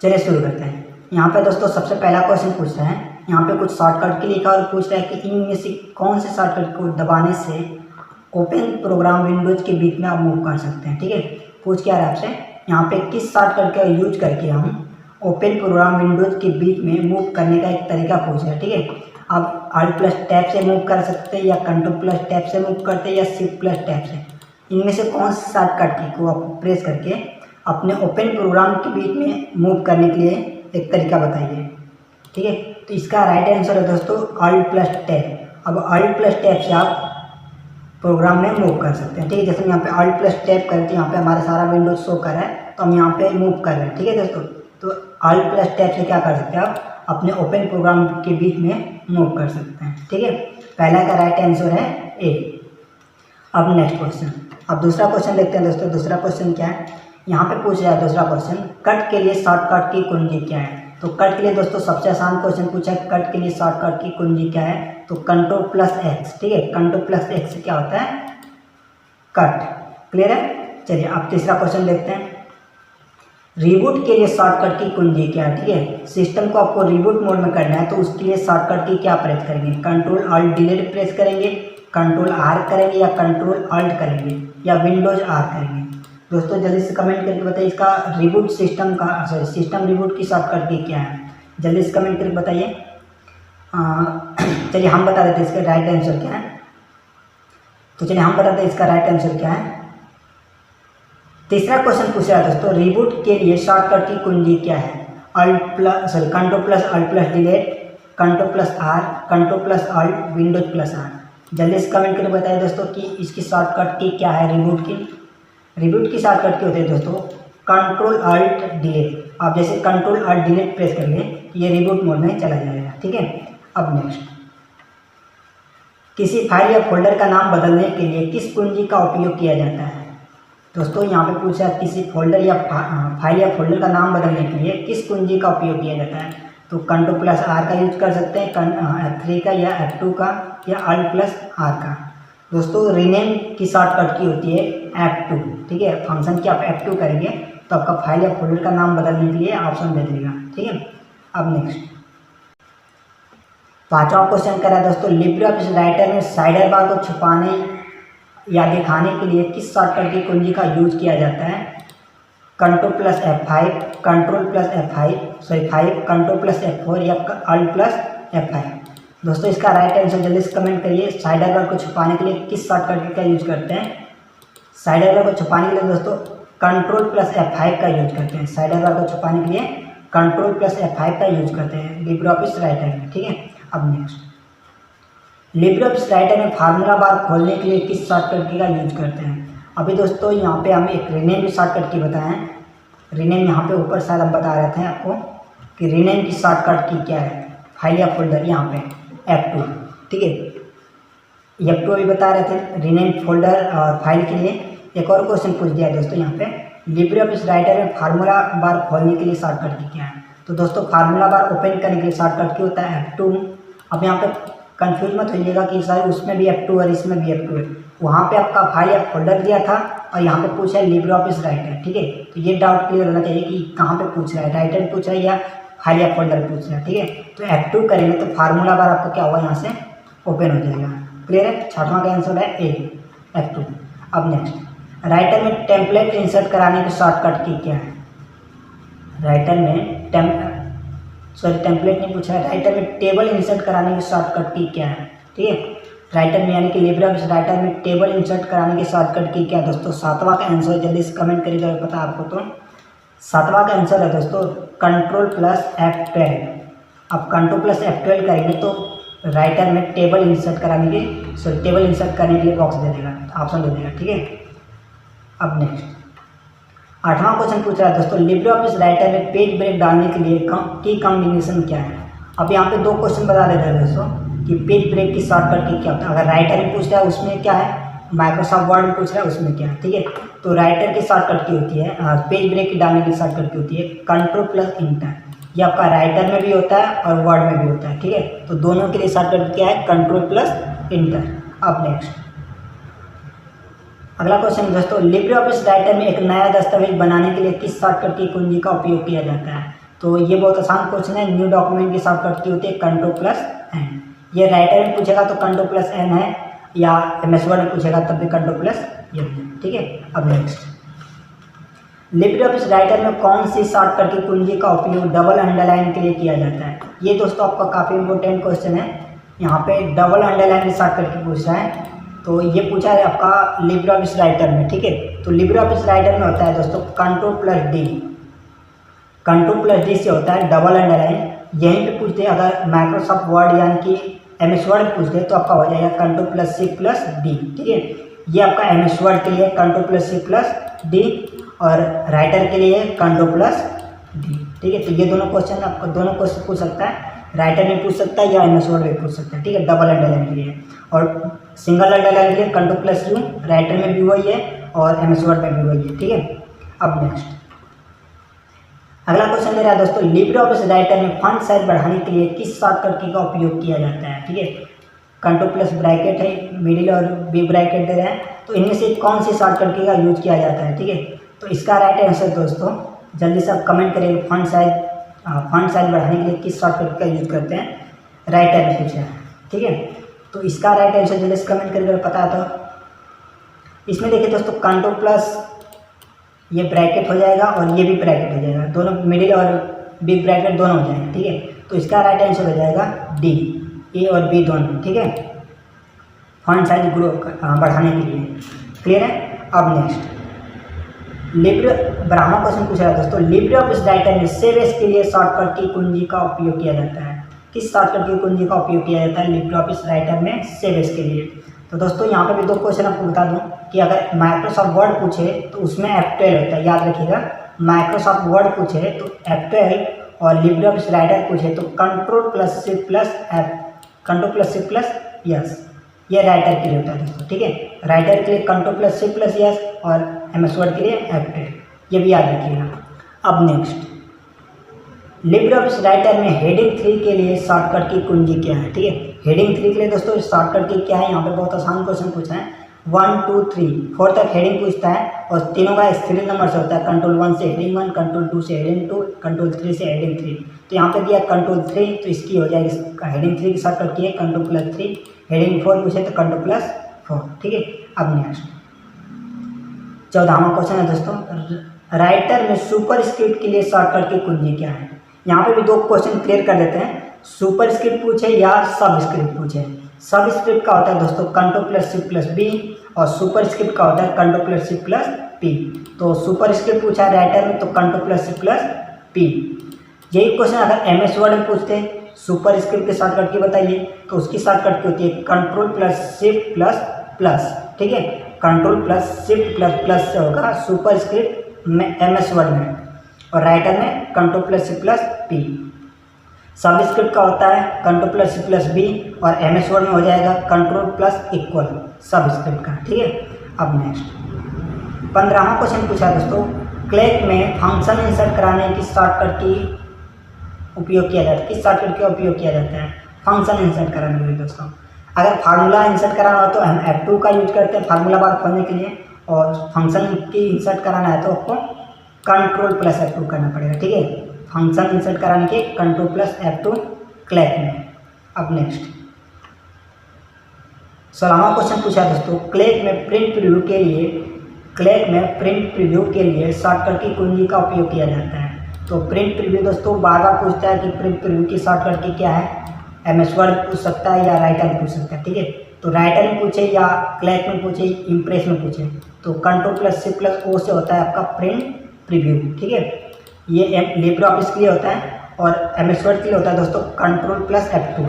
चलिए शुरू करते हैं। यहाँ पे दोस्तों सबसे पहला क्वेश्चन पूछ रहे हैं, यहाँ पे कुछ शॉर्टकट की लिखा और पूछ रहा है कि इनमें से कौन से शॉर्टकट को दबाने से ओपन प्रोग्राम विंडोज के बीच में आप मूव कर सकते हैं। ठीक है, पूछ क्या रहा है आपसे, यहाँ पे किस शॉर्टकट का यूज करके हम ओपन प्रोग्राम विंडोज के बीच में मूव करने का एक तरीका पूछ रहा है। ठीक है, आप Alt प्लस टैब से मूव कर सकते हैं या कंट्रोल प्लस टैब से मूव करते हैं या शिफ्ट प्लस टैब से। इनमें से कौन सा शॉर्टकट की को आप प्रेस करके अपने ओपन प्रोग्राम के बीच में मूव करने के लिए एक तरीका बताइए। ठीक है, तो इसका राइट आंसर है दोस्तों Alt प्लस टैब। अब Alt प्लस टैब से आप प्रोग्राम में मूव कर सकते हैं। ठीक है, जैसे यहाँ पे Alt प्लस टैब करते हैं, यहाँ पे हमारा सारा विंडोज शो कर रहा है तो हम यहाँ पे मूव कर रहे हैं। ठीक है दोस्तों, तो Alt प्लस टैब से क्या कर सकते हैं, आप अपने ओपन प्रोग्राम के बीच में मूव कर सकते हैं। ठीक है, पहला का राइट आंसर है ए। अब नेक्स्ट क्वेश्चन, अब दूसरा क्वेश्चन देखते हैं दोस्तों। दूसरा क्वेश्चन क्या है, यहाँ पे पूछ रहा है दूसरा क्वेश्चन, कट के लिए शॉर्टकट की कुंजी क्या है। तो कट के लिए दोस्तों सबसे आसान क्वेश्चन पूछा है, कट के लिए शॉर्टकट की कुंजी क्या है, तो कंट्रोल प्लस एक्स। ठीक है, कंट्रोल प्लस एक्स से क्या होता है, कट। क्लियर है। चलिए अब तीसरा क्वेश्चन देखते हैं, रिबूट के लिए शॉर्टकट की कुंजी क्या है। ठीक है, सिस्टम को आपको रिबूट मोड में करना है तो उसके लिए शॉर्टकट की क्या प्रेस करेंगे, कंट्रोल ऑल्ट डिलीट प्रेस करेंगे, कंट्रोल आर करेंगे या कंट्रोल ऑल्ट करेंगे या विंडोज आर करेंगे। दोस्तों जल्दी से कमेंट करके बताइए इसका रिबूट सिस्टम का सिस्टम रिबूट की शॉर्टकट की क्या है, जल्दी से कमेंट करके बताइए। चलिए हम बता देते हैं इसका राइट आंसर क्या है। तो चलिए हम बताते हैं इसका राइट आंसर क्या है। तीसरा क्वेश्चन पूछ रहा है दोस्तों, रिबूट के लिए शॉर्टकट की कुंजी क्या है, control plus alt plus delete, control plus R, control plus alt, windows plus R. जल्दी से कमेंट करके बताइए दोस्तों कि इसकी शॉर्टकट की क्या है रिबूट की। रिबूट की शॉर्टकट की होती है दोस्तों कंट्रोल ऑल्ट डिलीट। आप जैसे कंट्रोल ऑल्ट डिलीट प्रेस करेंगे ये रिबूट मोड में चला जाएगा। ठीक है, अब नेक्स्ट, किसी फाइल या फोल्डर का नाम बदलने के लिए किस कुंजी का उपयोग किया जाता है। दोस्तों यहाँ पे पूछा है किसी फोल्डर या फाइल या फोल्डर का नाम बदलने के लिए किस कुंजी का उपयोग किया जाता है। तो कंट्रोल प्लस आर का यूज कर सकते हैं, F3 का या F2 का या Alt प्लस आर का। दोस्तों रीनेम की शॉर्टकट की होती है F2। ठीक है, फंक्शन की आप F2 करेंगे तो आपका फाइल या फोल्डर का नाम बदलने के लिए ऑप्शन दे देगा। ठीक है, अब नेक्स्ट पांचवा क्वेश्चन कर रहा है दोस्तों, लिब्रे ऑफिस राइटर में साइडर बार को छुपाने या दिखाने के लिए किस शॉर्टकट की कुंजी का यूज किया जाता है। Control plus F5, control plus F5, control plus F4 या Alt प्लस F5। दोस्तों इसका राइट आंसर जल्दी से कमेंट करिए, साइडर बार को छुपाने के लिए किस शॉर्टकट का यूज करते हैं। साइडर बार को छुपाने के लिए दोस्तों कंट्रोल प्लस F5 का यूज करते हैं। साइडर बार को छुपाने के लिए कंट्रोल प्लस F5 का यूज करते हैं लिब्रे ऑफिस राइटर में। ठीक है, अब नेक्स्ट, लिब्रे ऑफिस राइटर में फार्मूला बार खोलने के लिए किस शॉर्टकट की का यूज करते हैं। अभी दोस्तों यहाँ पे हम एक रीनेम की शॉर्टकट की बताएं। रीनेम यहाँ पे ऊपर शायद हम बता रहे थे आपको कि रीनेम की शॉर्टकट की क्या है, फाइल या फोल्डर यहाँ पे F2। ठीक है, F2 अभी बता रहे थे रीनेम फोल्डर और फाइल के लिए। एक और क्वेश्चन पूछ दिया है दोस्तों यहाँ पे, लिब्रे ऑफिस राइटर में फार्मूला बार खोलने के लिए शॉर्टकट की क्या है। तो दोस्तों फार्मूला बार ओपन करने के लिए शॉर्टकट की होता है F2। अब यहाँ पे कंफ्यूज मत होइएगा कि सर उसमें भी F2 और इसमें भी F2 है, वहाँ पे आपका फाइल या फोल्डर दिया था और यहाँ पे पूछा है लिब्रे ऑफिस राइटर। ठीक है, तो ये डाउट क्लियर होना चाहिए कि कहाँ पे पूछ रहा है, राइटर पूछ रहा है या फाइल या फोल्डर पूछ रहा है। ठीक है, तो F2 करेंगे तो फार्मूला बार आपका क्या होगा, यहाँ से ओपन हो जाएगा। क्लियर है, छठवां का आंसर है ए, F2। अब नेक्स्ट, राइटर में टेम्पलेट इंसर्ट कराने की शॉर्टकट की क्या है। राइटर में टेम्पलेट नहीं पूछा है, राइटर में टेबल इंसर्ट कराने की शॉर्टकट की क्या है। ठीक है, राइटर में यानी कि लिब्रे ऑफिस राइटर में टेबल इंसर्ट कराने की शॉर्टकट की क्या है। दोस्तों सातवां का आंसर जल्दी से कमेंट करिएगा पता आपको। तो सातवां का आंसर है दोस्तों कंट्रोल प्लस F12। अब कंट्रोल प्लस F12 करेंगे तो राइटर में टेबल इंसर्ट करने के लिए बॉक्स दे देगा, ऑप्शन दे देगा। ठीक है, अब नेक्स्ट आठवां क्वेश्चन पूछ रहा है दोस्तों, लिब्रे ऑफिस राइटर में पेज ब्रेक डालने के लिए की कॉम्बिनेशन क्या है। अब यहाँ पे दो क्वेश्चन बता देते हैं दोस्तों कि पेज ब्रेक की शॉर्टकट की क्या होता है। अगर राइटर में पूछ रहा है उसमें क्या है, माइक्रोसॉफ्ट वर्ड में पूछ रहा है उसमें क्या है। ठीक है, तो राइटर की शॉर्टकट की होती है, पेज ब्रेक डालने की शॉर्टकट की होती है कंट्रोल प्लस इंटर। ये आपका राइटर में भी होता है और वर्ड में भी होता है। ठीक है, तो दोनों के लिए शॉर्टकट क्या है, कंट्रोल प्लस इंटर। अब नेक्स्ट अगला क्वेश्चन दोस्तों, लिब्रे ऑफिस राइटर में एक नया दस्तावेज बनाने के लिए किस शॉर्टकट की कुंजी का उपयोग किया जाता है। तो ये बहुत आसान क्वेश्चन है। न्यू डॉक्यूमेंट की शॉर्टकट की होती है Ctrl+N। ये राइटर में पूछेगा तो Ctrl+N है, या MS वर्ड में पूछेगा तब भी Ctrl+N है। ठीक है। अब नेक्स्ट, लिब्रे ऑफिस राइटर में कौन सी शॉर्टकट की कुंजी का उपयोग डबल अंडरलाइन के लिए किया जाता है? ये दोस्तों आपका काफ़ी इंपॉर्टेंट क्वेश्चन है। यहाँ पे डबल अंडरलाइन की शॉर्टकट की पूछ रहा है, तो ये पूछा है आपका लिब्रे ऑफिस राइटर में। ठीक है। तो लिब्रे ऑफिस राइटर में होता है दोस्तों Ctrl+D। Ctrl+D से होता है डबल अंडरलाइन। यहीं पे पूछ दे अगर माइक्रोसॉफ्ट वर्ड यानी कि MS वर्ड पूछ दे तो आपका हो जाएगा Ctrl+C+D। ठीक है। ये आपका MS वर्ड के लिए Ctrl+C+D और राइटर के लिए Ctrl+D। ठीक है। तो ये दोनों क्वेश्चन आपको दोनों क्वेश्चन पूछ सकता है, राइटर में पूछ सकता है या MS वर्ड में पूछ सकता है। ठीक है। डबल अंडरलाइन के लिए और सिंगल अंडरलाइन के लिए Ctrl+U, राइटर में भी वही है और MS वर्ड में भी वही है। ठीक है। अब नेक्स्ट अगला क्वेश्चन दे रहा है दोस्तों, लिब्रे ऑफिस राइटर में फॉन्ट साइज बढ़ाने के लिए किस शॉर्टकट की का उपयोग किया जाता है? ठीक है। Ctrl+ ब्रैकेट है, मिडिल और B ब्रैकेट दे रहे हैं, तो इनमें से कौन सी शॉर्टकट की का यूज किया जाता है? ठीक है। तो इसका राइट आंसर दोस्तों जल्दी से आप कमेंट करिएगा, फॉन्ट साइज बढ़ाने के लिए किस शॉर्टकट का यूज करते हैं? राइटर में पूछा है। ठीक है। तो इसका राइट आंसर जल्दी से कमेंट करके पता है तो इसमें देखिए दोस्तों Ctrl+ ये ब्रैकेट हो जाएगा और ये भी ब्रैकेट हो जाएगा, दोनों मिडिल और बिग ब्रैकेट दोनों हो जाएंगे। ठीक है। तो इसका राइट आंसर हो जाएगा D, A और B दोनों। ठीक है। फॉन्ट साइज बढ़ाने के लिए। क्लियर है। अब नेक्स्ट ब्राह्मण क्वेश्चन पूछ रहा है दोस्तों, लिब्रे ऑफिस राइटर में सेव एज के लिए शॉर्टकट की कुंजी का उपयोग किया जाता है? किस शॉर्टकट की कुंजी का उपयोग किया जाता है लिब्रे ऑफिस राइटर में सेव एज के लिए? तो दोस्तों यहाँ पे भी दो क्वेश्चन आपको बता दूं कि अगर माइक्रोसॉफ्ट वर्ड पूछे तो उसमें F12 होता है, याद रखिएगा। माइक्रोसॉफ्ट वर्ड पूछे तो F12 और लिब्रे ऑफिस राइटर पूछे तो Ctrl+C+S, ये राइटर के लिए होता है दोस्तों। ठीक है। राइटर के लिए Ctrl+C+S और MS वर्ड के लिए F12, ये भी याद रखिएगा। अब नेक्स्ट, लिब्रे ऑफिस राइटर में हेडिंग 3 के लिए शॉर्टकट की कुंजी क्या है? ठीक है। हेडिंग 3 के लिए दोस्तों शॉर्टकट की क्या है? यहाँ पे बहुत आसान क्वेश्चन पूछा है। 1 2 3 4 तक हेडिंग पूछता है और तीनों का सीरियल नंबर से होता है। Ctrl+1 से हेडिंग 1, Ctrl+2 से हेडिंग 2, Ctrl+3 से हेडिंग 3। तो यहाँ पे दिया Ctrl+3, तो इसकी हो जाएगी हेडिंग 3 की शॉर्टकट की है Ctrl+3। हेडिंग 4 पूछे तो Ctrl+4। ठीक है। अब नेक्स्ट 14वां क्वेश्चन है दोस्तों, राइटर में सुपरस्क्रिप्ट के लिए शॉर्टकट की कुंजी क्या है? यहाँ पे भी दो क्वेश्चन क्लियर कर देते हैं, सुपरस्क्रिप्ट पूछे या सबस्क्रिप्ट पूछे। सबस्क्रिप्ट का होता है दोस्तों Ctrl+C+B और सुपरस्क्रिप्ट का होता है Ctrl+C+P। तो सुपरस्क्रिप्ट पूछा है राइटर में तो Ctrl+C+P। यही क्वेश्चन अगर MS वर्ड में पूछते हैं सुपरस्क्रिप्ट की शॉर्टकट की बताइए तो उसकी शॉर्टकट की होती है Ctrl+Shift++। ठीक है। Ctrl+Shift++ से होगा सुपरस्क्रिप्ट में MS वर्ड में और राइटर में Ctrl+C+P। सबस्क्रिप्ट का होता है Ctrl+C+B और MS वर्ड में हो जाएगा Ctrl+= सबस्क्रिप्ट का। ठीक है। अब नेक्स्ट 15वां क्वेश्चन पूछा है दोस्तों, क्लैक में फंक्शन इंसर्ट कराने की शॉर्टकट की उपयोग किया जाता है? किस शॉर्टकट का उपयोग किया जाता है फंक्शन इंसर्ट कराने के लिए दोस्तों? अगर फार्मूला इंसर्ट कराना हो तो हम F2 का यूज करते हैं फार्मूला बार खोलने के लिए, और फंक्शन की इंसर्ट कराना है तो आपको Ctrl+F2 करना पड़ेगा। ठीक है। फंक्शन इंसर्ट कराने के Ctrl+F2 क्लैक में। अब नेक्स्ट 16वां क्वेश्चन पूछा दोस्तों, क्लैक में प्रिंट प्रीव्यू के लिए शॉर्टकट की कुंजी का उपयोग किया जाता है? तो प्रिंट प्रीव्यू दोस्तों बार बार पूछता है कि प्रिंट प्रीव्यू की शॉर्टकट की क्या है? MS वर्ड पूछ सकता है या राइटर में पूछ सकता है। ठीक है। तो राइटर में पूछे या क्लैक में पूछे, इम्प्रेस में पूछे तो Ctrl+C+O से होता है आपका प्रिंट प्रीव्यू। ठीक है। ये लिब्रे ऑफिस के लिए होता है और MS वर्ड के लिए होता है दोस्तों Ctrl+F2।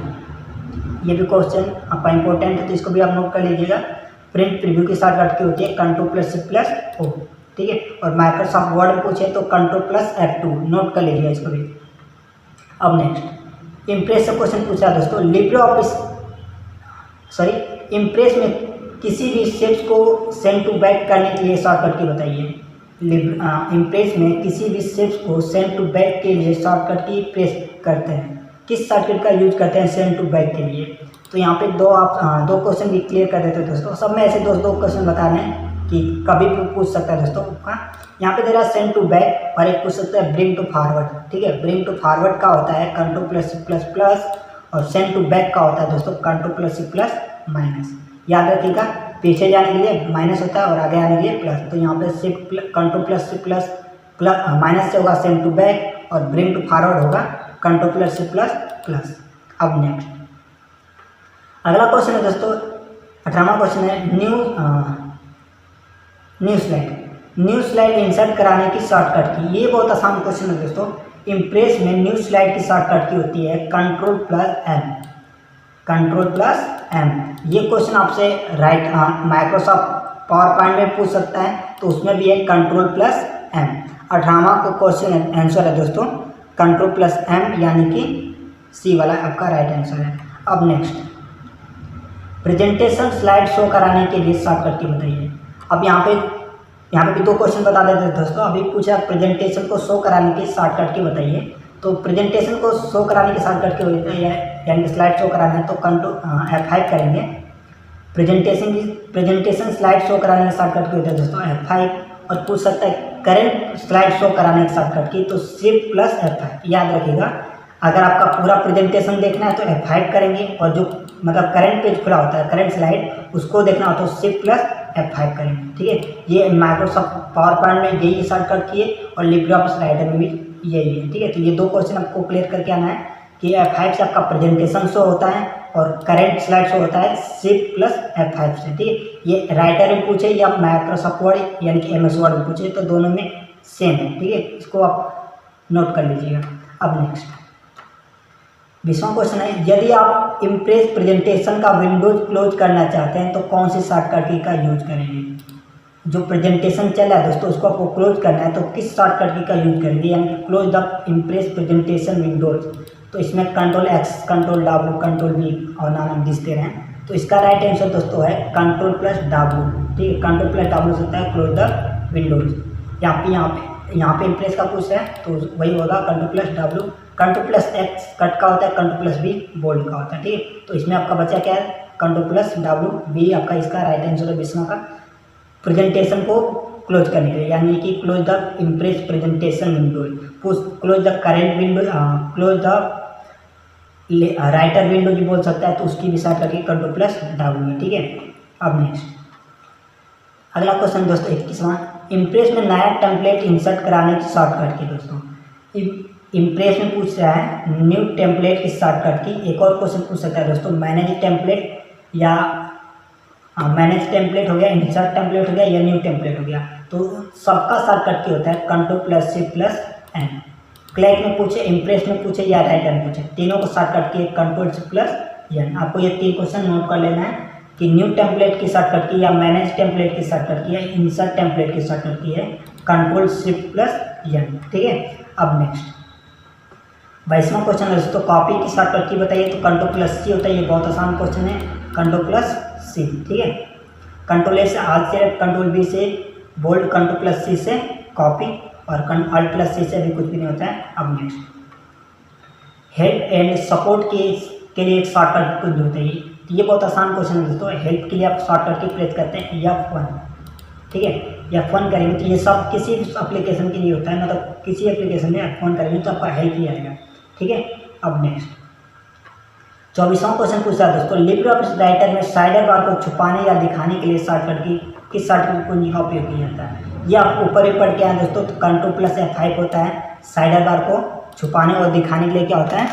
ये भी क्वेश्चन आपका इंपॉर्टेंट है तो इसको भी आप नोट कर लीजिएगा। प्रिंट प्रीव्यू की शॉर्टकट की होती है Ctrl+C+O। ठीक है। और माइक्रोसॉफ्ट वर्ड पूछे तो Ctrl+F2, नोट कर लीजिएगा इसको भी। अब नेक्स्ट इम्प्रेस से क्वेश्चन पूछा है दोस्तों, इम्प्रेस में किसी भी शेप्स को सेंड टू बैक करने के लिए शॉर्टकट की बताइए। इम्प्रेस में किसी भी शेप्स को सेंड टू बैक के लिए शॉर्टकट की प्रेस करते हैं, किस शॉर्टकट का यूज करते हैं सेंड टू बैक के लिए? तो यहाँ पे दो क्वेश्चन भी क्लियर कर देते हैं दोस्तों। सब में ऐसे दो क्वेश्चन बता रहे हैं कि कभी भी पूछ सकता है दोस्तों का। यहाँ पे दे रहा है सेंड टू बैक और एक पूछ सकता है ब्रिंग टू फॉरवर्ड। ठीक है, ब्रिंग टू फॉरवर्ड का होता है control plus C plus plus और सेंड टू बैक का होता है दोस्तों control plus C plus minus. याद रखिएगा, पीछे जाने के लिए माइनस होता है और आगे आने के लिए प्लस। तो यहाँ पे सिर्फ control plus C plus plus minus से होगा सेंड टू बैक और ब्रिंग टू फॉरवर्ड होगा control plus C plus plus. अब नेक्स्ट अगला क्वेश्चन है दोस्तों 18वां क्वेश्चन है न्यू स्लाइड इंसर्ट कराने की शॉर्टकट की। ये बहुत आसान क्वेश्चन है दोस्तों। इम्प्रेस में न्यू स्लाइड की शॉर्टकट की होती है कंट्रोल प्लस एम। ये क्वेश्चन आपसे माइक्रोसॉफ्ट पावर पॉइंट में पूछ सकता है, तो उसमें भी है कंट्रोल प्लस एम। 18वां को क्वेश्चन आंसर है दोस्तों कंट्रोल प्लस एम, यानी कि सी वाला आपका राइट आंसर है। अब नेक्स्ट प्रेजेंटेशन स्लाइड शो कराने के लिए शॉर्टकट की बताइए। अब यहाँ पे भी दो क्वेश्चन बता देते हैं दोस्तों। अभी पूछा प्रेजेंटेशन को शो कराने की शॉर्टकट की बताइए, तो प्रेजेंटेशन को शो कराने की शॉर्टकट की होती है, यानी कि स्लाइड शो कराना है तो कंट्रोल F5 करेंगे। प्रेजेंटेशन स्लाइड शो कराने की शॉर्टकट की होती है दोस्तों F5। और पूछ सकता है करेंट स्लाइड शो कराने की शॉर्टकट की, तो शिफ्ट प्लस F5। याद रखिएगा, अगर आपका पूरा प्रेजेंटेशन देखना है तो F5 करेंगे, और जो मतलब करंट पेज खुला होता है करंट स्लाइड उसको देखना हो तो शिफ्ट प्लस F5 करेंगे। ठीक है, ये माइक्रोसॉफ्ट पावर पॉइंट में यही शॉर्टकट की है और लिब्रे ऑफिस राइटर में भी यही है। ठीक है, तो ये दो क्वेश्चन आपको क्लियर करके आना है कि F5 से आपका प्रेजेंटेशन शो होता है और करंट स्लाइड शो होता है शिफ्ट प्लस F5 से। ठीक है, ये राइटर में पूछे या माइक्रोसॉफ्ट वर्ड यानी कि MS वर्ड में पूछे, तो दोनों में सेम है। ठीक है, इसको आप नोट कर लीजिएगा। अब नेक्स्ट 20वां क्वेश्चन है यदि आप इम्प्रेस प्रेजेंटेशन का विंडोज क्लोज करना चाहते हैं तो कौन सी शॉर्टकट की का यूज करेंगे। जो प्रेजेंटेशन चल रहा है दोस्तों उसको आपको क्लोज करना है तो किस शॉर्टकट की का यूज करेंगे, यानी कि close the impress presentation Windows. तो इसमें control X, control W, control V और नाम दिख रहे हैं। तो इसका राइट आंसर दोस्तों है कंट्रोल प्लस W। ठीक है, कंट्रोल प्लस W से होता है क्लोज द विंडोज। यहाँ पे इम्प्रेस का पूछ रहा है तो वही होगा control plus W। Control plus X cut का होता है, कंट्रोल प्लस V बोल्ड का होता है। ठीक है, तो इसमें आपका बचा क्या है कंट्रोल प्लस W। V आपका इसका राइट आंसर है 20वां का। प्रेजेंटेशन को क्लोज करने के लिए, यानी कि close the impress presentation Windows, close the current window, close the writer window भी बोल सकता है, तो उसकी भी शॉर्टकट की कंट्रोल प्लस W। ठीक है, अब नेक्स्ट अगला क्वेश्चन दोस्तों 21वां इम्प्रेस में नया टेम्पलेट इंसर्ट कराने की शॉर्टकट की। दोस्तों इम्प्रेस में पूछ रहा है न्यू टेम्पलेट की शॉर्टकट की। एक और क्वेश्चन पूछ सकता है दोस्तों मैनेज टेम्पलेट या मैनेज टेम्पलेट हो गया, इंसर्ट टेम्पलेट हो गया या न्यू टेम्पलेट हो गया। तो सबका शॉर्टकट की होता है control plus C plus N। Clack में पूछे, इम्प्रेस में पूछे या राइटर में पूछे, तीनों को शॉर्टकट की कंट्रोल C प्लस N। आपको ये 3 क्वेश्चन नोट कर लेना है कि न्यू टेम्पलेट की शॉर्टकट की या मैनेज टेम्पलेट की शॉर्टकट की या इंसर्ट टेम्पलेट की शॉर्टकट की है कंट्रोल शिफ्ट प्लस N। ठीक है, अब नेक्स्ट 22वां क्वेश्चन है दोस्तों कॉपी की शॉर्टकट की बताइए। तो कंट्रोल प्लस C होता है, ये बहुत आसान क्वेश्चन है, कंट्रोल प्लस C। ठीक है, कंट्रोल A से आल सेलेक्ट, कंट्रोल B से बोल्ड, कंट्रोल प्लस C से कॉपी और अल्ट प्लस C से भी कुछ भी नहीं होता है। अब नेक्स्ट हेल्प एंड सपोर्ट के लिए एक शॉर्टकट कुछ होता है। ये बहुत आसान क्वेश्चन है दोस्तों। हेल्प के लिए आप शॉर्टकट की प्रेस करते हैं F1। ठीक है, F1 करेंगे तो ये सब किसी एप्लीकेशन के लिए होता है, मतलब किसी एप्लीकेशन में F1 करेंगे तो आपका हेल्प ही आएगा। ठीक है, अब नेक्स्ट 24वां क्वेश्चन पूछा है दोस्तों लिब्रे ऑफिस राइटर में साइडर बार को छुपाने या दिखाने के लिए शॉर्टकट की किस शॉर्टकट कुंजी का उपयोग किया जाता है। ये आप ऊपर ही पढ़ के आए दोस्तों, तो कंट्रोल प्लस F5 होता है। साइडर बार को छुपाने और दिखाने के लिए क्या होता है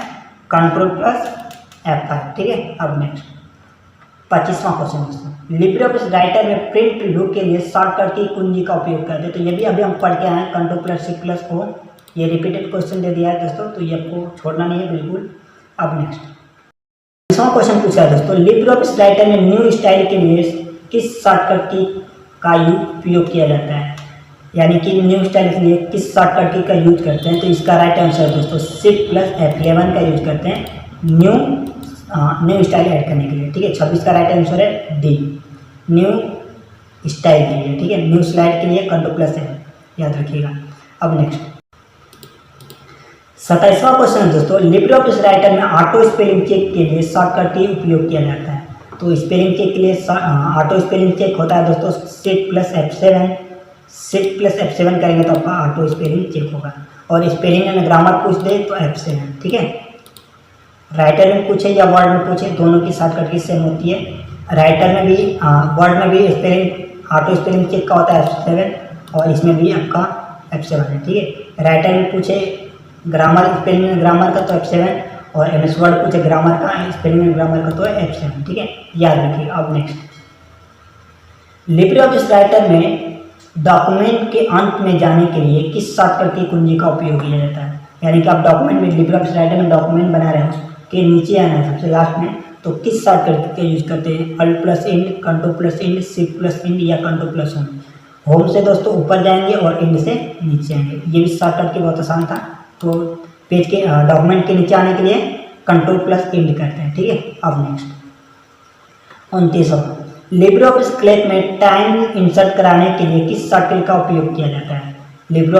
कंट्रोल प्लस F5। ठीक है, अब नेक्स्ट 25वां क्वेश्चन दोस्तों लिब्रे ऑफिस राइटर में प्रिंट प्रीव्यू के लिए शॉर्टकट की कुंजी का उपयोग करते हैं। तो ये भी अभी हम पढ़ के आए हैं control plus C plus O। ये रिपीटेड क्वेश्चन दे दिया है दोस्तों, तो ये आपको छोड़ना नहीं है बिल्कुल। अब नेक्स्ट 20वां क्वेश्चन पूछा है दोस्तों लिब्रे ऑफिस राइटर में न्यू स्टाइल के लिए किस शॉर्टकट की का उपयोग किया जाता है, यानी कि न्यू स्टाइल के लिए किस शॉर्टकट की का यूज करते हैं। तो इसका राइट आंसर है दोस्तों शिफ्ट प्लस F11 का यूज करते हैं न्यू स्टाइल ऐड करने के लिए। ठीक है, 26 का राइट आंसर है D न्यू स्टाइल के लिए। ठीक है, न्यू स्लाइड के लिए कंट्रोल प्लस F याद रखिएगा। अब नेक्स्ट 27वां क्वेश्चन है दोस्तों लिब्रे ऑफिस राइटर में ऑटो स्पेलिंग चेक के लिए शॉर्टकट की उपयोग किया जाता है। तो स्पेलिंग चेक के लिए ऑटो स्पेलिंग चेक होता है दोस्तों shift plus F7, shift plus F7 करेंगे तो आपका ऑटो स्पेलिंग चेक होगा। और स्पेलिंग में ग्रामर पूछ दे तो F7, ठीक है। राइटर में पूछे या वर्ड में पूछे, दोनों की शॉर्टकट की सेम होती है। राइटर में भी वर्ड में भी स्पेलिंग ऑटो स्पेलिंग चेक का होता है F7 और इसमें भी आपका F7 है, ठीक है। राइटर में पूछे ग्रामर स्पेलिंग में ग्रामर का तो F7 और MS वर्ड पूछे ग्रामर का स्पेलिंग में ग्रामर का तो F7, ठीक है, याद रखिए। अब नेक्स्ट, लिब्रे ऑफिस राइटर में डॉक्यूमेंट के अंत में जाने के लिए किस शॉर्टकट की कुंजी का उपयोग किया जाता है। यानी कि आप डॉक्यूमेंट में लिब्रे ऑफिस राइटर में डॉक्यूमेंट बना रहे हो के नीचे आना है सबसे लास्ट में, तो किस शॉर्टकट का यूज करते हैं, alt plus end, control plus end, shift plus end या कंट्रोल प्लस होम। होम से दोस्तों ऊपर जाएंगे और इंड से नीचे आएंगे। ये भी शॉर्टकट की बहुत आसान था। तो पेज के डॉक्यूमेंट के नीचे आने के लिए कंट्रोल प्लस इंड करते हैं, ठीक है। अब नेक्स्ट 29वां, लिब्रे ऑफिस क्लैक में टाइम इंसर्ट कराने के लिए किस शॉर्टकट का उपयोग किया जाता है। लिब्रे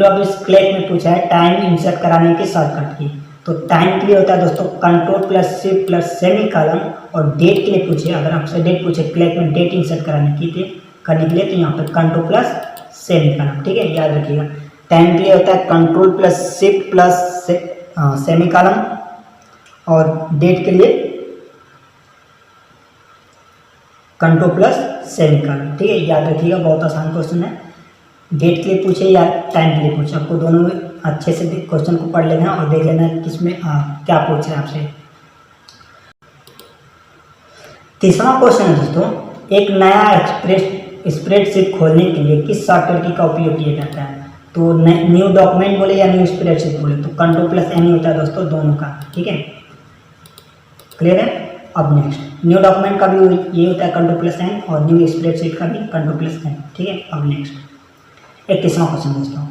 ऑफिस क्लैक में पूछा है टाइम इंसर्ट कराने के शॉर्टकट की, तो टाइम के लिए होता है दोस्तों control plus shift plus semi column. और डेट के लिए पूछे, अगर आपसे डेट पूछे क्लैक में डेट इंसर्ट करने के लिए तो यहाँ पर कंट्रोल प्लस सेमी कॉलम, ठीक है, याद रखिएगा। टाइम के लिए होता है control plus shift plus semi column और डेट के लिए कंट्रोल प्लस सेमी कॉलम, ठीक है, याद रखिएगा। बहुत आसान क्वेश्चन है। डेट के लिए पूछे या टाइम के लिए पूछे, आपको दोनों में अच्छे से क्वेश्चन को पढ़ लेना और देख लेना किसमें क्या पूछ रहे हैं आपसे। 30वां क्वेश्चन है दोस्तों, एक नया स्प्रेडशीट खोलने के लिए किस शॉर्टकट का उपयोग किया जाता है। तो न्यू डॉक्यूमेंट बोले या न्यू स्प्रेडशीट बोले तो कंट्रोल प्लस एन होता है दोस्तों दोनों का, ठीक है, क्लियर है। अब नेक्स्ट, न्यू डॉक्यूमेंट का भी ये होता है कंट्रोल प्लस एन और न्यू स्प्रेडशीट का भी कंट्रोल प्लस एन, ठीक है। अब नेक्स्ट 31वां क्वेश्चन दोस्तों,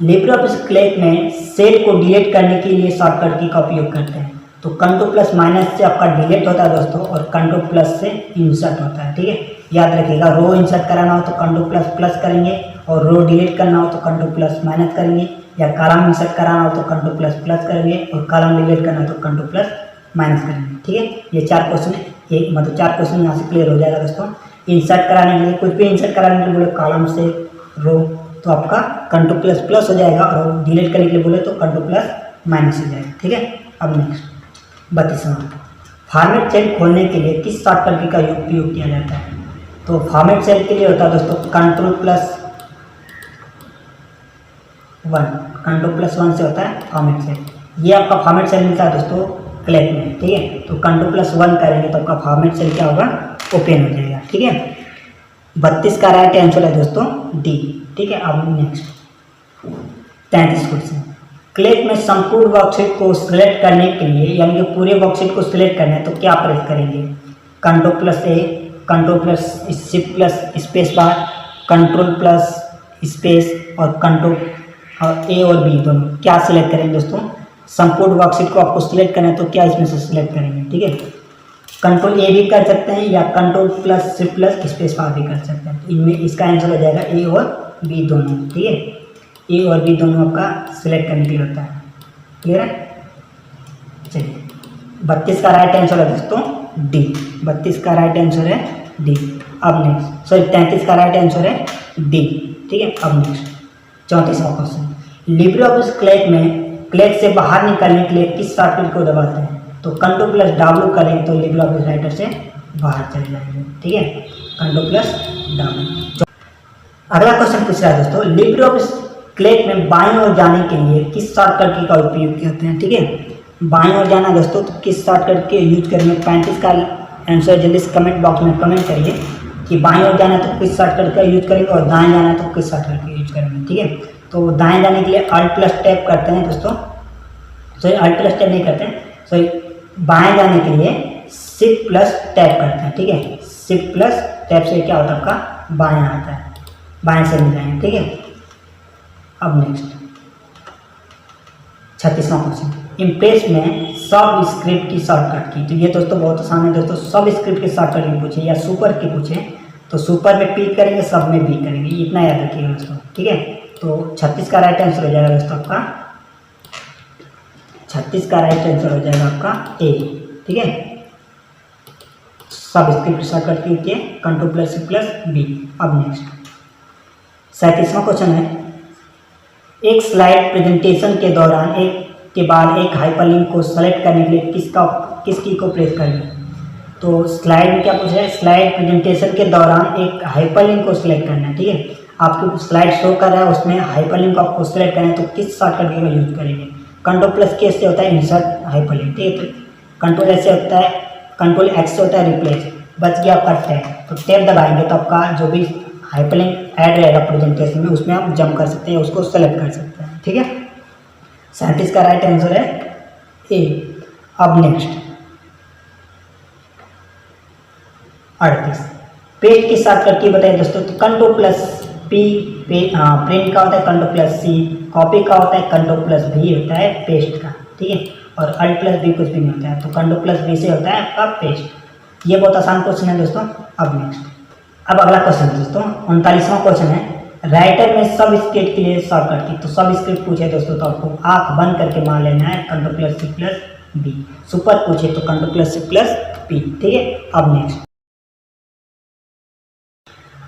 लिब्रे ऑफिस क्लैक में सेल को डिलीट करने के लिए शॉर्टकट की का उपयोग करते हैं। तो कंट्रोल प्लस माइनस से आपका डिलीट होता है दोस्तों और कंट्रोल प्लस से इंसर्ट होता है, ठीक है, याद रखिएगा। रो इंसर्ट कराना हो तो कंट्रोल प्लस प्लस करेंगे और रो डिलीट करना हो तो कंट्रोल प्लस माइनस करेंगे, या कॉलम इंसर्ट कराना हो तो कंट्रोल प्लस प्लस करेंगे और कॉलम डिलीट करना हो तो कंट्रोल प्लस माइनस करेंगे, ठीक है। ये 4 क्वेश्चन एक मतलब 4 क्वेश्चन यहाँ से क्लियर हो जाएगा दोस्तों। इंसर्ट कराने के लिए कुछ भी इंसर्ट कराने के लिए बोले कॉलम से रो तो आपका कंट्रोल प्लस प्लस हो जाएगा और डिलीट करने के लिए बोले तो कंट्रोल प्लस माइनस हो जाएगा, ठीक है। अब नेक्स्ट 32वां, फॉर्मेट सेल खोलने के लिए किस शॉर्टकट का उपयोग किया जाता है। तो फॉर्मेट सेल के लिए होता है दोस्तों कंट्रोल प्लस 1 से होता है फॉर्मेट सेल। ये आपका फॉर्मेट सेल मिलता है दोस्तों क्लैक में, ठीक है। तो कंट्रोल प्लस 1 करेंगे तो आपका फॉर्मेट सेल क्या होगा, ओपन हो जाएगा, ठीक है। 32 का राइट आंसर है दोस्तों डी, ठीक है। अब नेक्स्ट 33 क्वेश्चन, क्लैक में संपूर्ण वर्कशीट को सिलेक्ट करने के लिए यानी कि पूरे वर्कशीट को सिलेक्ट करना है तो क्या प्रेस करेंगे। Control plus A, control plus shift plus space bar, control plus space और कंट्रोल और ए और बी दोनों क्या सिलेक्ट करेंगे दोस्तों। संपूर्ण वर्कशीट को आपको सिलेक्ट करना है तो क्या इसमें से सिलेक्ट करेंगे, ठीक है। कंट्रोल ए भी कर सकते हैं या control plus shift plus space बार भी कर सकते हैं। तो इनमें इसका आंसर हो जाएगा ए और बी दोनों, ठीक है। ए और बी दोनों आपका सिलेक्ट करने के लिए होता है, क्लियर है। चलिए 32 का राइट आंसर है दोस्तों डी, 32 का राइट आंसर है डी। अब नेक्स्ट 33 का राइट आंसर है डी, ठीक है। अब नेक्स्ट 34वां क्वेश्चन, लिब्रे ऑफिस क्लैक से बाहर निकलने के लिए किस शॉर्टकट को दबाते हैं। तो कंट्रोल प्लस W करेंगे तो लिब्रे ऑफिस राइटर से बाहर चले जाएंगे, ठीक है, कंट्रोल प्लस W। अगला क्वेश्चन पूछ रहा है दोस्तों, लिब्रे ऑफिस क्लैक में बाईं ओर जाने के लिए किस शॉर्टकट की का उपयोग करते हैं, ठीक है। बाईं ओर जाना दोस्तों तो किस शॉर्टकट के यूज करेंगे। 35 का आंसर जल्दी से कमेंट बॉक्स में कमेंट करिए कि बाईं ओर जाना तो किस शॉर्टकट का यूज करेंगे और दाएं जाना तो किस शॉर्टकट का यूज करेंगे, ठीक है। तो दाएं जाने के लिए अल्ट प्लस टैप करते हैं दोस्तों, सॉरी अल्ट प्लस टैप नहीं करते हैं, सॉरी बाएं जाने के लिए शिफ्ट प्लस टैप करते हैं, ठीक है। शिफ्ट प्लस टैप से क्या होता है आपका बायां आता है, बाएं से मिल जाएंगे, ठीक है। अब नेक्स्ट 36वां क्वेश्चन, इम्प्रेस में सब स्क्रिप्ट की शॉर्टकट की। तो ये दोस्तों बहुत आसान है दोस्तों, सब स्क्रिप्ट के शॉर्टकट की पूछे या सुपर की पूछे तो सुपर में पी करेंगे, सब में बी करेंगे, इतना याद रखिएगा दोस्तों, ठीक है। तो 36 का राइट आंसर हो जाएगा दोस्तों आपका 36 का राइट आंसर हो जाएगा आपका ए, ठीक है। सब स्क्रिप्ट शॉर्टकट की होती है control plus C plus B. अब नेक्स्ट 37वां क्वेश्चन है, एक स्लाइड प्रेजेंटेशन के दौरान एक के बाद एक हाइपरलिंक को सेलेक्ट करने के लिए किस की को प्रेस करें। तो स्लाइड में क्या पूछा है, स्लाइड प्रेजेंटेशन के दौरान एक हाइपरलिंक को सिलेक्ट करना है। ठीक है, आपको स्लाइड शो कर रहा है उसमें हाइपरलिंक को आपको सिलेक्ट करना है तो किस शॉर्टकट की का यूज करेंगे। कंट्रोल प्लस के से होता है इंसर्ट हाइपरलिंक। ठीक है, तो कंट्रोल एस से होता है, कंट्रोल एक्स से होता है रिप्लेस। बच गया आपका टैब, तो टैब दबाएंगे तो आपका जो भी हाइपरलिंक ऐड रहेगा प्रेजेंटेशन में उसमें आप जंप कर सकते हैं, उसको सेलेक्ट कर सकते हैं। ठीक है, 37 का राइट आंसर है ए। अब नेक्स्ट 38 पेस्ट की शॉर्टकट की बताइए दोस्तों। तो कंट्रोल प्लस पी प्रिंट का होता है, कंट्रोल प्लस सी कॉपी का होता है, कंट्रोल प्लस भी होता है पेस्ट का। ठीक है, और अल्ट प्लस भी कुछ भी नहीं होता है, तो कंट्रोल प्लस बी से होता है आपका पेस्ट। ये बहुत आसान क्वेश्चन है दोस्तों। अब नेक्स्ट अब अगला क्वेश्चन दोस्तों 39वां क्वेश्चन है, राइटर में सब स्क्रिप्ट के लिए शॉर्टकट की। तो सब स्क्रिप्ट पूछे दोस्तों तो आपको आंख बंद करके मान लेना है control plus C plus B. Super पूछे तो control plus C plus P. ठीक है, अब नेक्स्ट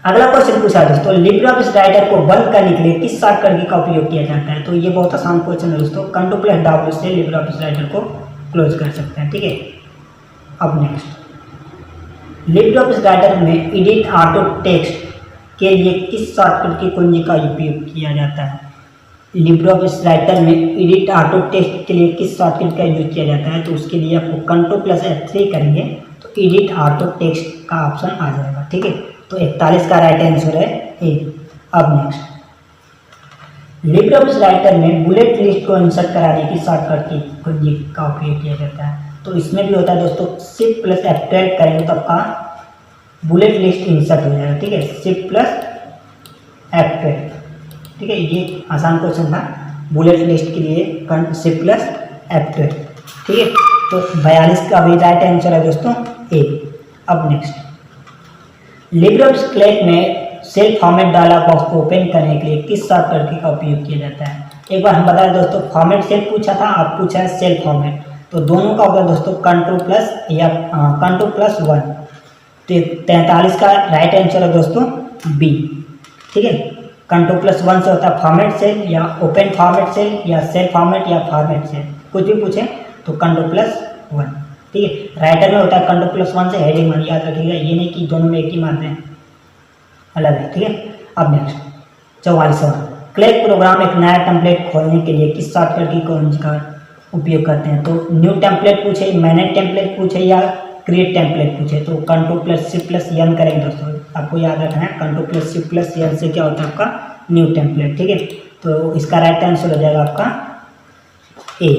अगला क्वेश्चन पूछा है दोस्तों, लिब्रे ऑफिस राइटर को बंद करने के लिए किस शॉर्टकट की का उपयोग किया जाता है। तो ये बहुत आसान क्वेश्चन है दोस्तों, कंट्रोल प्लस डब्ल्यू से लिब्रे ऑफिस राइटर को क्लोज कर सकते हैं। ठीक है, अब नेक्स्ट लिब्रे ऑफिस राइटर में एडिट ऑटो टेक्स्ट के लिए किस शॉर्टकट की कुंजी का उपयोग किया जाता है। लिब्रे ऑफिस राइटर में एडिट ऑटो टेक्स्ट के लिए किस शॉर्टकट का यूज किया जाता है। तो उसके लिए आपको कंट्रोल प्लस F3 करेंगे तो एडिट ऑटो टेक्स्ट का ऑप्शन आ जाएगा। ठीक है, तो 41 का राइट आंसर है ए। अब नेक्स्ट लिब्रे ऑफिस राइटर में बुलेट लिस्ट को इंसर्ट कराने की शॉर्टकट की कुंजी का उपयोग किया जाता है। तो इसमें भी होता है दोस्तों, शिफ्ट प्लस F12 करेंगे तो आपका बुलेट लिस्ट इंसर्ट हो जाएगा। ठीक है, शिफ्ट प्लस F12। ठीक है, ये आसान क्वेश्चन था बुलेट लिस्ट के लिए शिफ्ट प्लस F12। ठीक है, तो 42 का भी राइट आंसर है दोस्तों ए। अब नेक्स्ट लिब्रे ऑफिस क्लैक में सेल फॉर्मेट डायलॉग बॉक्स को ओपन करने के लिए किस शॉर्टकट का उपयोग किया जाता है। एक बार हम बताएं दोस्तों, फॉर्मेट सेल पूछा था, अब पूछा है सेल फॉर्मेट। तो दोनों का होगा दोस्तों कंट्रोल प्लस या कंट्रोल प्लस 1। तो 43 का राइट आंसर है दोस्तों बी। ठीक है, कंट्रोल प्लस 1 से होता है फॉर्मेट सेल या ओपन फॉर्मेट सेल या सेल फॉर्मेट या फॉर्मेट सेल, कुछ भी पूछे तो कंट्रोल प्लस 1। ठीक है, राइटर में होता है कंट्रोल प्लस 1 से हेडिंग 1, याद रखिएगा, ये नहीं कि दोनों में एक ही मारते हैं, अलग है। ठीक है, अब नेक्स्ट 44वां क्लैक प्रोग्राम एक नया टेम्पलेट खोलने के लिए किस शॉर्टकट की कुंजी का उपयोग करते हैं। तो न्यू टेम्पलेट पूछे, मैनेज टेम्पलेट पूछे या क्रिएट टेम्पलेट पूछे तो control plus C plus N करेंगे दोस्तों। आपको याद रखना है control plus C plus N से क्या होता है आपका न्यू टेम्पलेट। ठीक है, तो इसका राइट आंसर हो जाएगा आपका ए।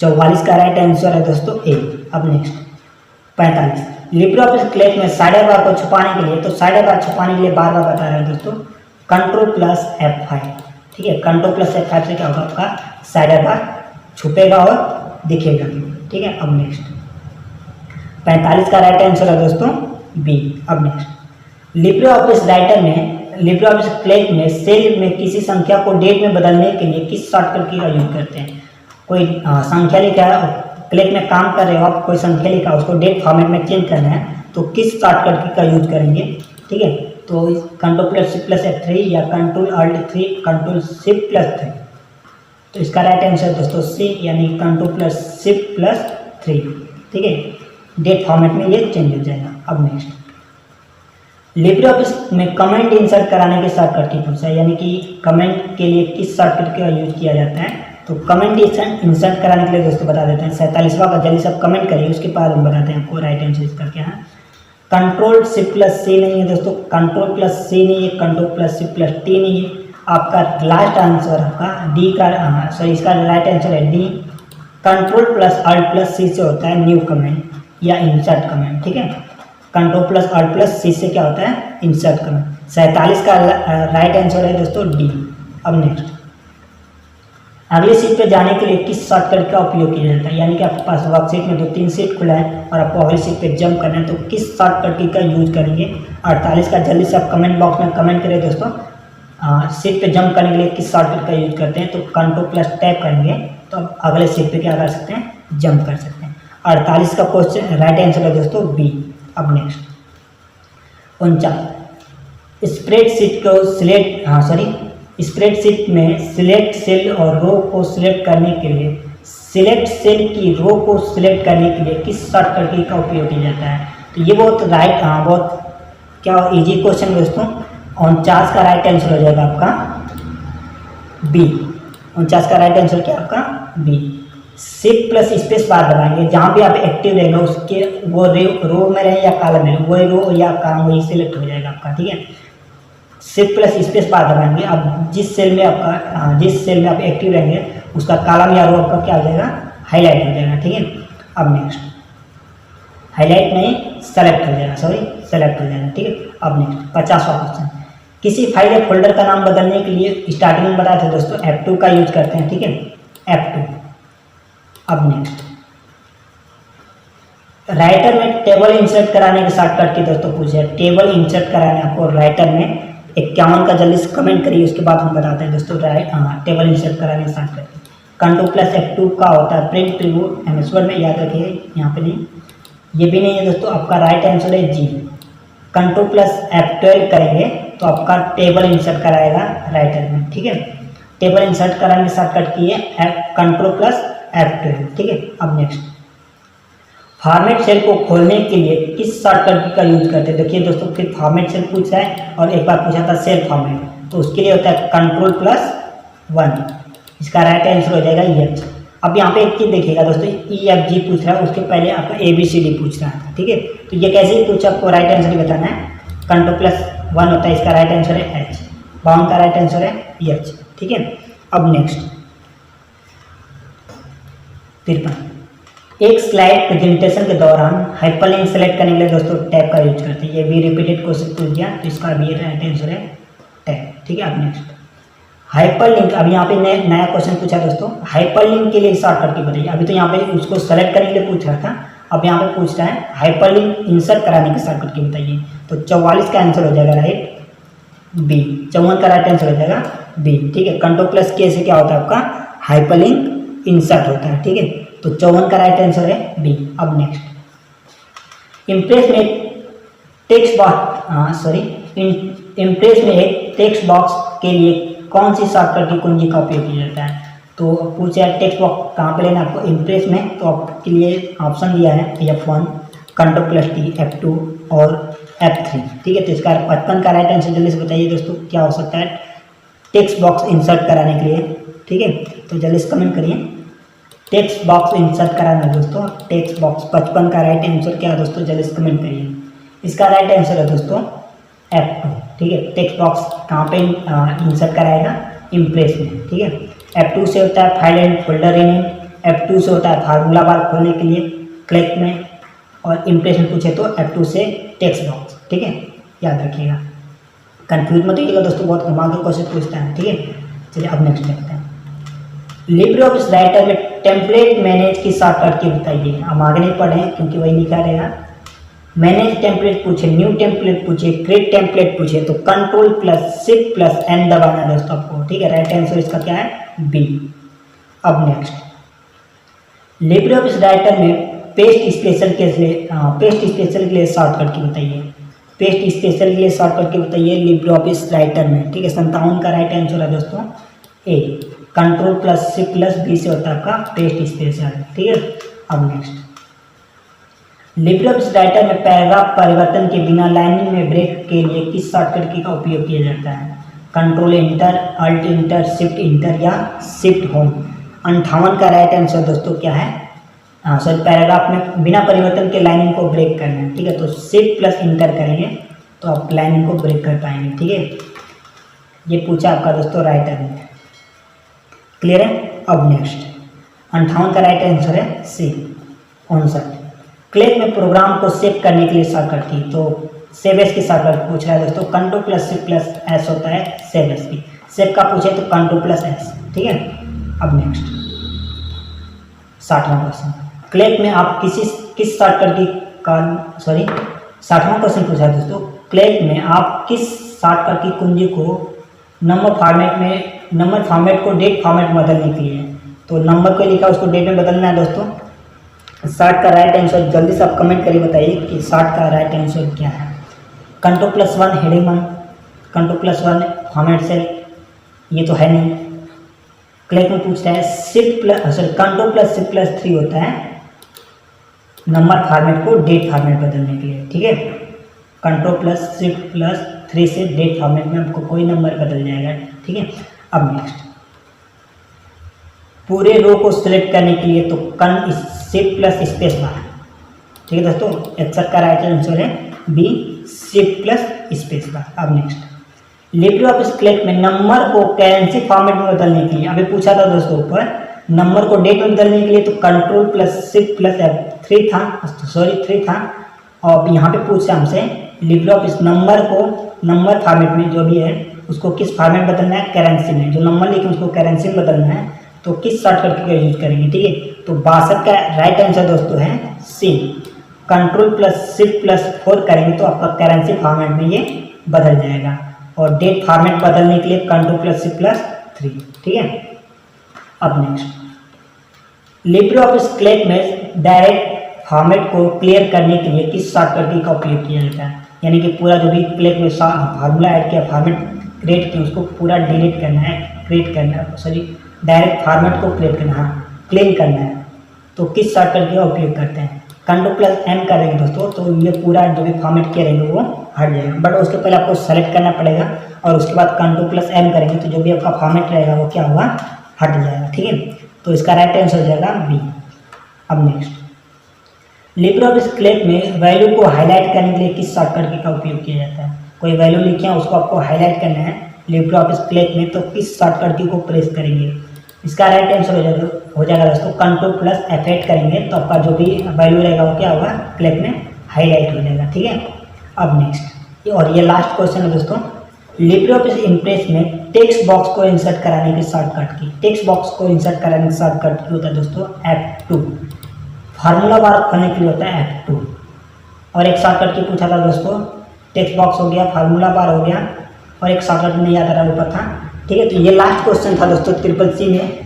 44 का राइट आंसर है दोस्तों ए। अब नेक्स्ट 45 लिब्रे ऑफिस क्लैक में साइडर बार को छुपाने के लिए, तो साइडर बार छुपाने के लिए बार बार बता रहे हैं दोस्तों कंट्रोल प्लस F5। ठीक है, कंट्रोल प्लस F5 से क्या होगा आपका साइडर बार छुपेगा और दिखेगा। ठीक है, अब नेक्स्ट 45 का राइट आंसर है दोस्तों बी। अब नेक्स्ट लिब्रे ऑफिस राइटर में लिब्रे ऑफिस क्लैक में सेल में किसी संख्या को डेट में बदलने के लिए किस शॉर्टकट की का यूज करते हैं। कोई संख्या लिखा है, क्लैक में काम कर रहे हो आप, कोई संख्या लिखा उसको डेट फॉर्मेट में चेंज करना है तो किस शॉर्टकट की का यूज करेंगे। ठीक है, तो control plus shift plus F3 या control alt 3 control shift plus 3। तो इसका राइट आंसर दोस्तों सी, यानी कंट्रोल प्लस शिफ्ट प्लस 3। ठीक है, डेट फॉर्मेट में ये चेंज हो जाएगा। अब नेक्स्ट लिब्रे ऑफिस में कमेंट इंसर्ट कराने के शॉर्टकट की पूछा है, यानी कि कमेंट के लिए किस शॉर्टकट का यूज किया जाता है। तो कमेंट इंसर्ट कराने के लिए दोस्तों बता देते हैं 47वां का, जल्दी सब कमेंट करिए, उसके बाद हम बताते हैं आपको राइट आंसर इसका क्या है। कंट्रोल शिफ्ट प्लस सी नहीं है दोस्तों, कंट्रोल प्लस सी नहीं है, control plus shift plus T नहीं है। आपका लास्ट आंसर आपका डी का सॉरी इसका राइट आंसर है D. Control plus alt plus C से होता है न्यू कमेंट या इंसर्ट कमेंट। ठीक है, control plus alt plus C से क्या होता है इंसर्ट कमेंट। 47 का राइट आंसर है दोस्तों डी। अब नेक्स्ट अगली सीट पे जाने के लिए किस शॉर्टकट का उपयोग किया जाता है, यानी कि आपके पास वर्कशीट में 2-3 सीट खुला है और आपको अगली सीट पे जंप करना है तो किस शॉर्टकट की का यूज करेंगे। 48 का जल्दी से आप कमेंट बॉक्स में कमेंट करें दोस्तों, सीट पे जंप करने के लिए किस शॉर्टकट का यूज करते हैं। तो कंट्रोल प्लस टैप करेंगे तो आप अगले सीट पे क्या कर सकते हैं जंप कर सकते हैं। 48 का क्वेश्चन राइट आंसर है दोस्तों बी। अब नेक्स्ट 49 स्प्रेडशीट को स्प्रेडशीट में सिलेक्ट सेल और रो को सिलेक्ट करने के लिए सिलेक्ट सेल की रो को सिलेक्ट करने के लिए किस शॉर्टकट की का उपयोग किया जाता है। तो ये बहुत बहुत क्या इजी क्वेश्चन दोस्तों। 49 का राइट आंसर हो जाएगा आपका बी। 49 का राइट आंसर क्या आपका B. Shift plus space bar दबाएंगे, जहाँ भी आप एक्टिव रहेंगे उसके वो रो में रहे या कॉलम में, वही रो या कॉलम वही सिलेक्ट हो जाएगा आपका, ठीक है। शिफ्ट प्लस स्पेस बार दबाएंगे, अब जिस सेल में आप एक्टिव रहेंगे उसका कॉलम या रो आपका क्या हो जाएगा, हाईलाइट हो जाएगा, ठीक है। अब नेक्स्ट हाईलाइट नहीं सेलेक्ट हो जाएगा, सेलेक्ट हो जाएगा, ठीक है। अब नेक्स्ट 50वां क्वेश्चन, किसी फाइल या फोल्डर का नाम बदलने के लिए स्टार्टिंग में बताया था दोस्तों F2 का यूज करते हैं, ठीक है, F2। अब नेक्स्ट राइटर में टेबल इंसर्ट कराने के शॉर्टकट की दोस्तों पूछे, टेबल इंसर्ट कराने आपको राइटर में 51 का जल्दी से कमेंट करिए, उसके बाद हम बताते हैं दोस्तों टेबल इंसर्ट कराने के शॉर्टकट। कंट्रोल प्लस F2 का होता है प्रिंट प्रीव्यू, MS वर्ड में याद रखिए, यहाँ पे नहीं, ये भी नहीं है दोस्तों। आपका राइट आंसर है जी। कंट्रोल प्लस F12 करेंगे तो आपका टेबल इंसर्ट कराएगा राइटर में, ठीक है। टेबल इंसर्ट कराने के शॉर्टकट की है कंट्रोल प्लस F12, ठीक है। अब नेक्स्ट फॉर्मेट सेल को खोलने के लिए किस शॉर्टकट का यूज करते हैं। देखिए दोस्तों फिर फॉर्मेट सेल पूछ रहा है और एक बार पूछा था सेल फॉर्मेट, तो उसके लिए होता है कंट्रोल प्लस 1, इसका राइट आंसर हो जाएगा EH। अब यहाँ पे एक चीज़ देखिएगा दोस्तों, EFG पूछ रहा है, उसके पहले आपका ABCD पूछ रहा था, ठीक है। तो ये कैसे ही पूछा, आपको राइट आंसर ही बताना है। कंट्रोल प्लस 1 होता है, इसका राइट आंसर है H, 52 का राइट आंसर है EH, ठीक है। अब नेक्स्ट 53, एक स्लाइड प्रेजेंटेशन के दौरान हाइपरलिंक सेलेक्ट करने के लिए दोस्तों टैब का यूज करते हैं। ये भी रिपीटेड क्वेश्चन पूछ दिया, तो इसका भी राइट आंसर है टैब, ठीक है। अब नेक्स्ट हाइपरलिंक, अब यहाँ पे नया क्वेश्चन पूछा दोस्तों, हाइपरलिंक के लिए शॉर्टकट की बताइए। अभी तो यहाँ पे उसको सेलेक्ट करने के लिए पूछ रहा था, अब यहाँ पे पूछ रहा है हाइपरलिंक इंसर्ट कराने के शॉर्टकट की बताइए। तो 44 का आंसर हो जाएगा राइट बी, 54 का राइट आंसर हो जाएगा बी, ठीक है। कंट्रोल प्लस के से क्या होता है आपका हाइपरलिंक इंसर्ट होता है, ठीक है। तो 54 का राइट आंसर है बी। अब नेक्स्ट इम्प्रेस में टेक्स्ट बॉक्स के लिए कौन सी शॉर्टकट की कुंजी का उपयोग किया जाता है। तो पूछा है टेक्स्ट बॉक्स कहाँ पे लेना आपको, इम्प्रेस में, तो आपके लिए ऑप्शन दिया है F1, control plus T, F2 और F3, ठीक है। तो इसका 55 का राइट आंसर जल्दी से बताइए दोस्तों क्या हो सकता है टेक्स्ट बॉक्स इंसर्ट कराने के लिए, ठीक है। तो जल्दी से कमेंट करिए, टेक्स्ट बॉक्स इंसर्ट कराना है दोस्तों, टेक्स्ट बॉक्स। 55 का राइट आंसर क्या है दोस्तों, जल्दी से कमेंट करिए। इसका राइट आंसर है दोस्तों F2, ठीक है। टेक्स्ट बॉक्स कहाँ पे इंसर्ट कराएगा, इम्प्रेस में, ठीक है। F2 से होता है file and folder rename, F2 से होता है फार्मूला बार खोलने के लिए क्लिक में, और इम्प्रेस में पूछे तो F2 से टेक्स्ट बॉक्स, ठीक है, याद रखिएगा, कंफ्यूज मत होइएगा दोस्तों, बहुत कमाल का क्वेश्चन पूछता है, ठीक है। चलिए अब नेक्स्ट देखते हैं, लिब्रे ऑफिस राइटर में टेम्पलेट मैनेज की शॉर्टकट की बताइए। हम आगे नहीं पढ़े क्योंकि वही लिखा रहेगा। मैनेज टेम्पलेट पूछे, न्यू टेम्पलेट पूछे, क्रिएट टेम्पलेट पूछे, तो control plus shift plus N दबाना है दोस्तों आपको, ठीक है। राइट आंसर इसका क्या है बी। अब नेक्स्ट लिब्रे ऑफिस राइटर में पेस्ट स्पेशल के लिए शॉर्टकट की बताइए। पेस्ट स्पेशल के लिए शॉर्टकट की बताइए लिब्रे ऑफिस राइटर में, ठीक है। 57 का राइट आंसर है दोस्तों A, control plus shift plus B से होता है आपका पेस्ट स्पेशल, ठीक है। अब नेक्स्ट लिब्रे ऑफिस राइटर में पैराग्राफ परिवर्तन के बिना लाइनिंग में ब्रेक के लिए किस शॉर्टकट की का उपयोग किया जाता है। Control enter, alt enter, shift enter या शिफ्ट होम। 58 का राइट आंसर दोस्तों क्या है, सॉरी, पैराग्राफ में बिना परिवर्तन के लाइनिंग को ब्रेक करना है, ठीक है। तो शिफ्ट प्लस इंटर करेंगे तो आप लाइनिंग को ब्रेक कर पाएंगे, ठीक है। ये पूछा आपका दोस्तों राइटर में, क्लियर है। अब नेक्स्ट 58 का राइट आंसर है सी, 59। क्लिक में प्रोग्राम को सेव करने के लिए शॉर्टकट की, तो सेव एस की शॉर्टकट पूछ रहा है दोस्तों, control plus shift plus S होता है सेव एस की। सेव का पूछे तो कंट्रोल प्लस एस, ठीक है। अब नेक्स्ट 60वां क्वेश्चन, क्लिक में आप किस शॉर्टकट की का 60वां क्वेश्चन पूछा है दोस्तों, क्लिक में आप किस शॉर्टकट की कुंजी को नंबर फॉर्मेट को डेट फॉर्मेट में बदलने के लिए, तो नंबर को लिखा उसको डेट में बदलना है दोस्तों, शॉर्ट का राइट आंसर जल्दी से आप कमेंट करके बताइए कि शॉर्ट का राइट आंसर क्या है। Ctrl+1 heading 1, Ctrl+1 format cell, ये तो है नहीं। क्लिक में पूछ रहा है Ctrl+Shift+3 होता है नंबर फॉर्मेट को डेट फॉर्मेट बदलने के लिए, ठीक है। Ctrl+Shift+3 से डेट फॉर्मेट में आपको कोई नंबर बदल जाएगा, ठीक है। अब नेक्स्ट, पूरे रो को सिलेक्ट करने के लिए तो Shift+Space बार, ठीक है दोस्तों। एक्सेप्ट का राइट आंसर है बी, Shift+Space बार। अब नेक्स्ट, लिब्रियोफिस कैल्क में नंबर को करेंसी फॉर्मेट में बदलने के लिए, अभी पूछा था दोस्तों ऊपर, नंबर को डेट में बदलने के लिए तो Ctrl+Shift+3 था, सॉरी 3 था। और यहाँ पे पूछा हमसे लिब्रियोफिस नंबर को नंबर फॉर्मेट में जो भी है उसको किस फॉर्मेट बदलना है, करेंसी में। जो नंबर लिखे उसको करेंसी में बदलना है तो किस शॉर्टकट का यूज करेंगे, ठीक है। तो 62 का राइट आंसर दोस्तों है सी। Ctrl+Shift+4 करेंगे तो आपका करेंसी फॉर्मेट में ये बदल जाएगा। और डेट फॉर्मेट बदलने के लिए Ctrl+Shift+3, ठीक है। अब नेक्स्ट, लिब्रियोफिस कैल्क में डायरेक्ट फॉर्मेट को क्लियर करने के लिए किस शॉर्टकट का उपयोग किया जाता है। यानी कि पूरा जो भी कैल्क में फार्मूला ऐड किया, फॉर्मेट क्रिएट किया, उसको पूरा डिलीट करना है, क्रिएट करना है, सॉरी डायरेक्ट फॉर्मेट को क्रिएट करना है, क्लीन करना है, तो किस शॉर्टकट का उपयोग करते हैं। Ctrl+M करेंगे दोस्तों तो ये पूरा जो भी फॉर्मेट किया रहेंगे वो हट जाएगा। बट उसके पहले आपको सेलेक्ट करना पड़ेगा और उसके बाद Ctrl+M करेंगे तो जो भी आपका फॉर्मेट रहेगा वो क्या होगा, हट जाएगा, ठीक है। तो इसका राइट आंसर हो जाएगा बी। अब नेक्स्ट, लिब्रियोफिस कैल्क में वैल्यू को हाईलाइट करने के लिए किस शॉर्टकट का उपयोग किया जाता है। कोई वैल्यू लिखे हैं उसको आपको हाईलाइट करना है लिब्रियोफिस कैल्क में, तो किस शॉर्टकट को प्रेस करेंगे। इसका राइट आंसर हो जाएगा दोस्तों Ctrl+F8 करेंगे तो आपका जो भी वैल्यू रहेगा वो क्या होगा, कैल्क में हाईलाइट हो जाएगा, ठीक है। अब नेक्स्ट, और ये लास्ट क्वेश्चन है दोस्तों, लिब्रियोफिस इम्प्रेस में टेक्स्ट बॉक्स को इंसर्ट कराने की शॉर्टकट की, टेक्स्ट बॉक्स को इंसर्ट कराने की शॉर्टकट की होता है दोस्तों F2। फार्मूला बार खोलने के लिए होता है F2। और एक शॉर्टकट की पूछा था दोस्तों, टेक्स्ट बॉक्स हो गया, फार्मूला बार हो गया, और एक शॉर्टकट नहीं याद आ रहा ऊपर था, ठीक है। तो ये लास्ट क्वेश्चन था दोस्तों CCC में,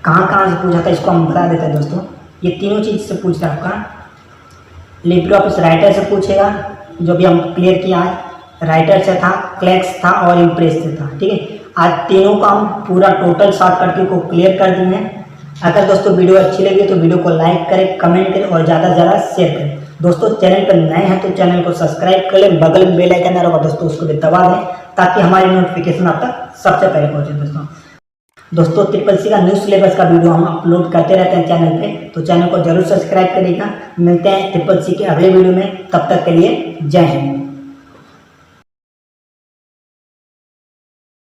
कहाँ से पूछा था इसको हम बता देते हैं दोस्तों। ये तीनों चीज़ से पूछता है आपका, लिब्रियोफिस राइटर से पूछेगा जो भी हम क्लियर किया आज, राइटर से था, क्लेक्स था और इम्प्रेस से था, ठीक है। आज तीनों का हम पूरा टोटल शॉर्टकट को क्लियर कर दिए हैं। अगर दोस्तों वीडियो अच्छी लगी तो वीडियो को लाइक करें, कमेंट करें और ज़्यादा से ज़्यादा शेयर करें। दोस्तों चैनल पर नए हैं तो चैनल को सब्सक्राइब कर लें, बगल में बेल आइकन आ रहा होगा दोस्तों उसको भी दबा दें ताकि हमारी नोटिफिकेशन आप तक सबसे पहले पहुंचे। दोस्तों CCC का न्यू सिलेबस का वीडियो हम अपलोड करते रहते हैं चैनल पे, तो चैनल को जरूर सब्सक्राइब करिएगा। मिलते हैं CCC के अगले वीडियो में, तब तक के लिए जय हिंद।